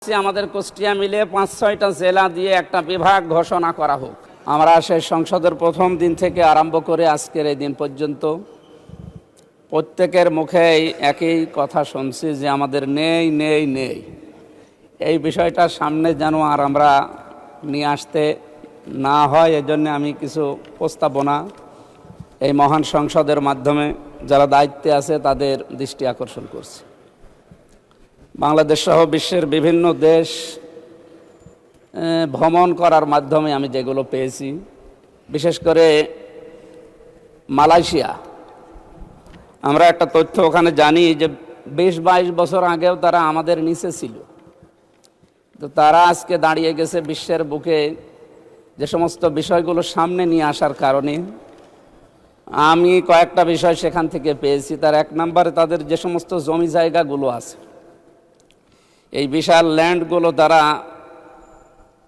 আমাদের কুষ্টিয়া মিলে ৫-৬টা জেলা দিয়ে একটা বিভাগ ঘোষণা করা হোক। আমরা সেই সংসদের প্রথম দিন থেকে আরম্ভ করে আজকের এই দিন পর্যন্ত প্রত্যেকের মুখেই একই কথা শুনছি যে আমাদের নেই নেই নেই। এই বিষয়টা সামনে যেন আর আমরা নিয়ে আসতে না হয়, এজন্য আমি কিছু প্রস্তাবনা এই মহান সংসদের মাধ্যমে যারা দায়িত্বে আছে তাদের দৃষ্টি আকর্ষণ করছি। বাংলাদেশ সহ বিশ্বের বিভিন্ন দেশ ভ্রমণ করার মাধ্যমে আমি যেগুলো পেয়েছি, বিশেষ করে মালয়েশিয়া, আমরা একটা তথ্য ওখানে জানি যে ২০-২২ বছর আগেও তারা আমাদের নিচে ছিল, তো তারা আজকে দাঁড়িয়ে গেছে বিশ্বের বুকে যে সমস্ত বিষয়গুলো সামনে নিয়ে আসার কারণে। আমি কয়েকটা বিষয় সেখান থেকে পেয়েছি। তার এক নম্বরে তাদের যে সমস্ত জমি জায়গাগুলো আছে, এই বিশাল ল্যান্ডগুলো তারা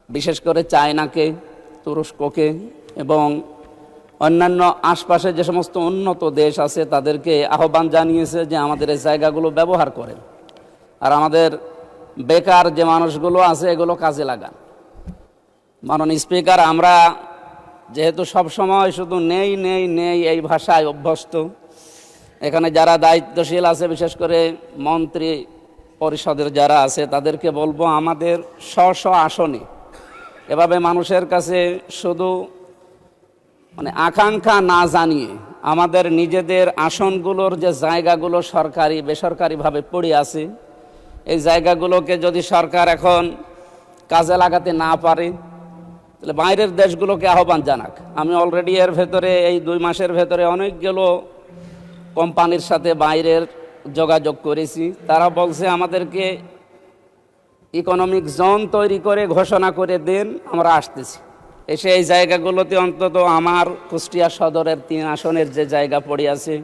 বিশেষ করে চায়নাকে, তুরস্ককে এবং অন্যান্য আশপাশে যে সমস্ত উন্নত দেশ আছে তাদেরকে আহ্বান জানিয়েছে যে আমাদের এই জায়গাগুলো ব্যবহার করেন, আর আমাদের বেকার যে মানুষগুলো আছে এগুলো কাজে লাগান। মাননীয় স্পিকার, আমরা যেহেতু সবসময় শুধু নেই নেই নেই এই ভাষায় অভ্যস্ত, এখানে যারা দায়িত্বশীল আছে বিশেষ করে মন্ত্রী পরিষদের যারা আছে তাদেরকে বলবো আমাদের স্ব আসনে এভাবে মানুষের কাছে শুধু আকাঙ্ক্ষা না জানিয়ে আমাদের নিজেদের আসনগুলোর যে জায়গাগুলো সরকারি বেসরকারিভাবে পড়ে আছে, এই জায়গাগুলোকে যদি সরকার এখন কাজে লাগাতে না পারে তাহলে বাইরের দেশগুলোকে আহ্বান জানাক। আমি অলরেডি এর ভেতরে এই 2 মাসের ভেতরে অনেকগুলো কোম্পানির সাথে বাইরের যোগাযোগ করেছি। তারা বলছে আমাদেরকে ইকোনমিক জোন তৈরি করে ঘোষণা করে দেন, আমরা আসতেছি। এসে এই জায়গাগুলোতে অন্তত আমার কুষ্টিয়া সদরের 3 আসনের যে জায়গা পড়ে আছে,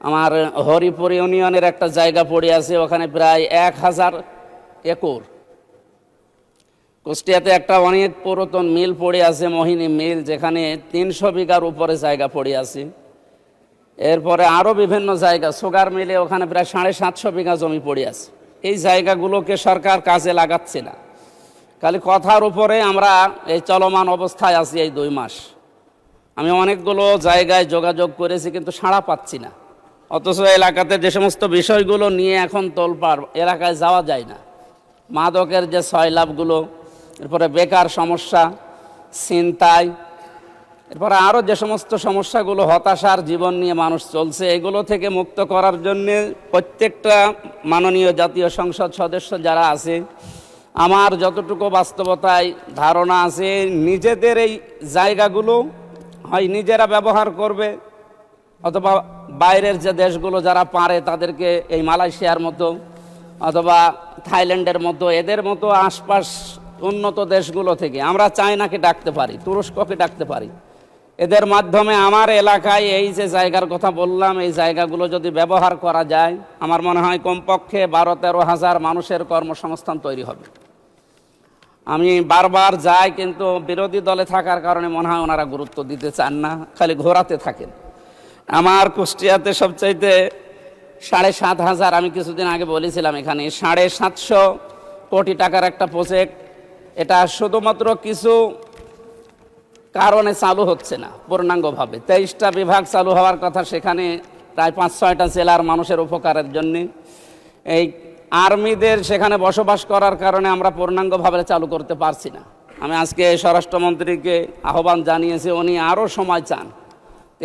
আমার হরিপুর ইউনিয়নের একটা জায়গা পড়ে আছে, ওখানে প্রায় 1000 একর। কুষ্টিয়াতে একটা অনেক পুরাতন মিল পড়ে আছে, মোহিনী মিল, যেখানে 300 বিঘার উপরে জায়গা পড়ে আছে। এরপরে আরও বিভিন্ন জায়গা, সুগার মিলে ওখানে প্রায় 750 বিঘা জমি পড়ে আছে। এই জায়গাগুলোকে সরকার কাজে লাগাচ্ছে না, খালি কথার উপরে আমরা এই চলমান অবস্থায় আছি এই 2 মাস। আমি অনেকগুলো জায়গায় যোগাযোগ করেছি কিন্তু সাড়া পাচ্ছি না। অথচ এলাকাতে যে সমস্ত বিষয়গুলো নিয়ে এখন তোলপাড়, এলাকায় যাওয়া যায় না। মাদকের যে সয়লাভগুলো, এরপরে বেকার সমস্যা, ছিনতাই, এরপরে আরও যে সমস্ত সমস্যাগুলো, হতাশার জীবন নিয়ে মানুষ চলছে, এগুলো থেকে মুক্ত করার জন্যে প্রত্যেকটা মাননীয় জাতীয় সংসদ সদস্য যারা আছে, আমার যতটুকু বাস্তবতায় ধারণা আছে, নিজেদের এই জায়গাগুলো হয় নিজেরা ব্যবহার করবে, অথবা বাইরের যে দেশগুলো যারা পারে তাদেরকে এই মালয়েশিয়ার মতো অথবা থাইল্যান্ডের মতো, এদের মতো আশপাশ উন্নত দেশগুলো থেকে আমরা চায়নাকে ডাকতে পারি, তুরস্ককে ডাকতে পারি। এদের মাধ্যমে আমার এলাকায় এই যে জায়গার কথা বললাম, এই জায়গাগুলো যদি ব্যবহার করা যায়, আমার মনে হয় কমপক্ষে 12-13 হাজার মানুষের কর্মসংস্থান তৈরি হবে। আমি বারবার যাই, কিন্তু বিরোধী দলে থাকার কারণে মনে হয় ওনারা গুরুত্ব দিতে চান না, খালি ঘোরাতে থাকেন। আমার কুষ্টিয়াতে সবচাইতে 7,500, আমি কিছুদিন আগে বলেছিলাম এখানে 750 কোটি টাকার একটা প্রজেক্ট, এটা শুধুমাত্র কিছু কারণে চালু হচ্ছে না পূর্ণাঙ্গভাবে। 23টা বিভাগ চালু হওয়ার কথা, সেখানে প্রায় 5-6টা জেলার মানুষের উপকারের জন্যে। এই আর্মিদের সেখানে বসবাস করার কারণে আমরা পূর্ণাঙ্গভাবে চালু করতে পারছি না। আমি আজকে স্বরাষ্ট্রমন্ত্রীকে আহ্বান জানিয়েছি, উনি আরও সময় চান।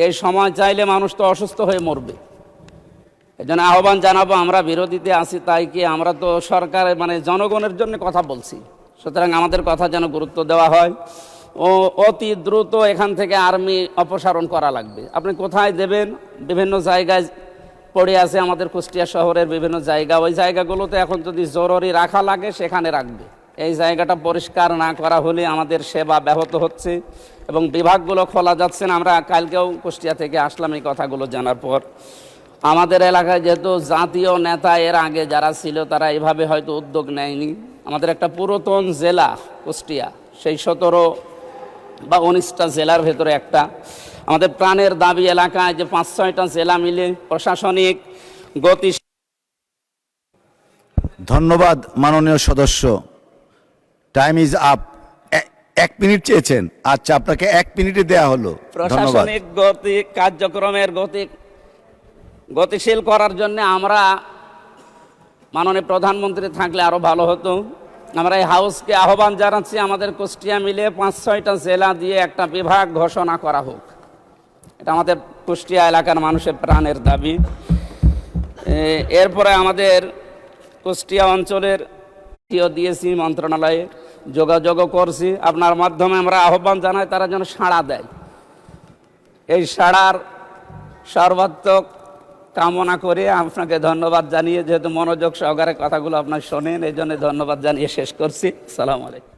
এই সময় চাইলে মানুষ তো অসুস্থ হয়ে মরবে। এই জন্য আহ্বান জানাবো, আমরা বিরোধীতে আছি তাই কি, আমরা তো সরকারের জনগণের জন্য কথা বলছি, সুতরাং আমাদের কথা যেন গুরুত্ব দেওয়া হয় ও অতি দ্রুত এখান থেকে আর্মি অপসারণ করা লাগবে। আপনি কোথায় দেবেন? বিভিন্ন জায়গায় পড়ে আছে আমাদের কুষ্টিয়া শহরের বিভিন্ন জায়গা, ওই জায়গাগুলোতে এখন যদি জরুরি রাখা লাগে সেখানে রাখবে। এই জায়গাটা পরিষ্কার না করা হলে আমাদের সেবা ব্যাহত হচ্ছে এবং বিভাগগুলো খোলা যাচ্ছে না। আমরা কালকেও কুষ্টিয়া থেকে আসলাম এই কথাগুলো জানার পর। আমাদের এলাকায় যেহেতু জাতীয় নেতা এর আগে যারা ছিল তারা এভাবে হয়তো উদ্যোগ নেয়নি। আমাদের একটা পুরাতন জেলা কুষ্টিয়া, সেই 17 বা 19টা জেলার ভেতরে একটা আমাদের প্রাণের দাবি এলাকায় যে 5-6টা জেলা মিলে প্রশাসনিক গতি ধন্যবাদ মাননীয় সদস্য। Time is up. 1 মিনিট চেয়েছেন, আচ্ছা আপনাকে 1 মিনিটে দেয়া হলো। ধন্যবাদ। প্রশাসনিক গতি কার্যক্রমের গতিশীল করার জন্য আমরা মাননীয় প্রধানমন্ত্রী থাকলে আরো ভালো হতো। আমরা এই হাউসকে আহ্বান জানাচ্ছি, আমাদের কুষ্টিয়া মিলে 5-6টা জেলা দিয়ে একটা বিভাগ ঘোষণা করা হোক। এটা আমাদের কুষ্টিয়া এলাকার মানুষের প্রাণের দাবি। এরপরে আমাদের কুষ্টিয়া অঞ্চলের দিয়েছি, মন্ত্রণালয়ে যোগাযোগও করছি। আপনার মাধ্যমে আমরা আহ্বান জানাই তারা যেন সাড়া দেয়। এই সাড়ার সর্বাত্মক কামনা করে আপনাকে ধন্যবাদ জানিয়ে, যেহেতু মনোযোগ সহকারে কথাগুলো আপনার শোনেন, এই জন্য ধন্যবাদ জানিয়ে শেষ করছি। আসসালামু আলাইকুম।